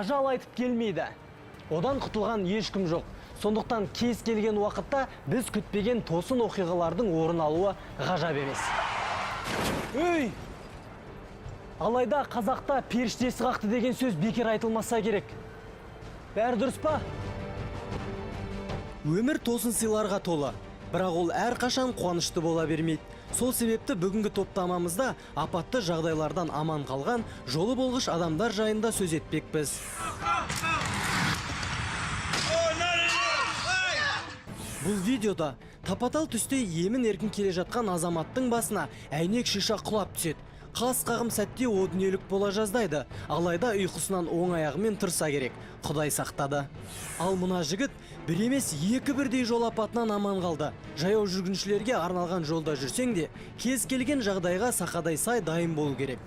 Ажал айтып келмейді. Одан құтылған ешкім жоқ. Сондықтан кез келген уақытта біз күтпеген тосын оқиғалардың орын алуы ғажап емес. Өй! Алайда қазақта періштесі қақты деген сөз бекер айтылмаса керек. Бәрі дұрыс па? Өмір тосын сыйларға толы, бірақ ол әрқашан қуанышты бола бермейді. Сол себепті бүгінгі топтамамызда апатты жағдайлардан аман қалған жолы болғыш адамдар жайында сөз етпекпіз. Бұл видеода тапатал түсте емін еркін келе жатқан азаматтың басына әйнек шиша құлап түседі. Қас қағым сәтте о дүниелік бола жаздайды, алайда ұйқысынан оң аяғымен тұрса керек. Құдай сақтады. Ал мына жігіт бір емес екі бірдей жол апатынан аман қалды. Жаяу жүргіншілерге арналған жолда жүрсең де, кез келген жағдайға сақадай сай дайын болу керек.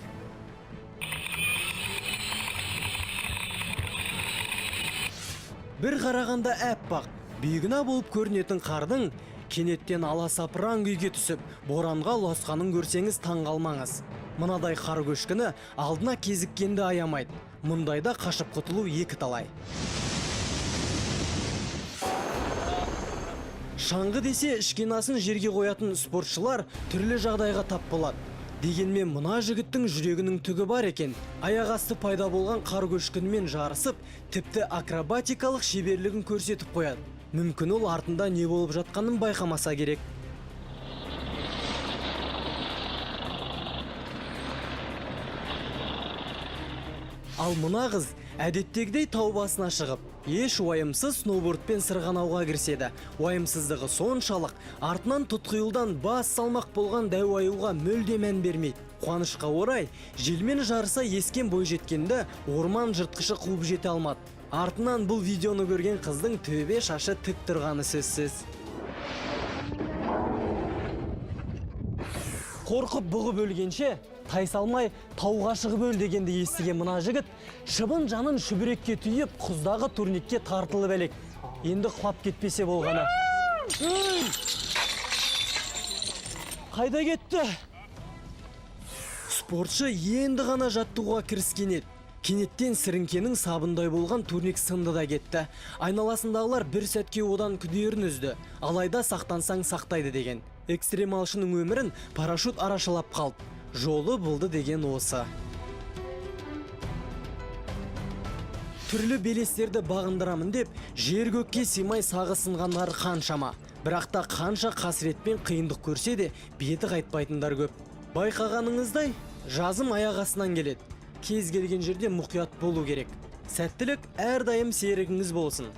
Бір қарағанда әппақ, биігіна болып көрінетін қардың кенеттен аласапыран күйге түсіп, боранға ұласқанын көрсеңіз таңғалмаңыз. Мынадай қар көшкіні алдына кезіккенді аямайды. Мұндайда қашып құтылу екі талай. Шаңғы десе ішкенасын жерге қоятын спортшылар түрлі жағдайға тап болады. Дегенмен мына жігіттің жүрегінің түгі бар екен. Аяқ асты пайда болған қар көшкінімен жарысып, тіпті акробатикалық шеберлігін көрсетіп қояды. Мүмкін ол артында не болып жатқанын байқамаса керек. Ал мына қыз әдеттегідей тау басына шығып, еш уайымсыз сноубордпен сырғанауға кіріседі. Уайымсыздығы соншалық, артынан тұтқиылдан бас салмақ болған дәу аюға мүлде мән бермейді. Қуанышқа орай, желмен жарыса ескен бойжеткенді орман жыртқышы қуып жете алмады. Артынан бұл видеоны көрген қыздың төбе шашы тік тұрғаны сөзсіз. Қорқып бұғып өлгенше, тайсалмай тауға шығып өл дегенді естіген мына жігіт шыбын жанын шүбірекке түйіп, құздағы турникке тартылып әлек. Енді құлап кетпесе болғаны. Қайда кетті? Спортшы енді ғана жаттығуға кіріскен еді. Кенеттен сіріңкенің сабындай болған турник сынды да кетті. Айналасындағылар бір сәтке одан күдерін үзді. Алайда сақтансаң сақтайды деген. Экстремалшының өмірін парашют арашалап қалды. Жолы болды деген осы. Түрлі белестерді бағындырамын деп, жер көкке сыймай сағы сынғандар қаншама. Бірақ та қанша қасіретпен қиындық көрсе де, беті қайтпайтындар көп. Байқағаныңыздай, жазым аяқ астынан келеді. Кез келген жерде мұқият болу керек. Сәттілік әрдайым серігіңіз болсын.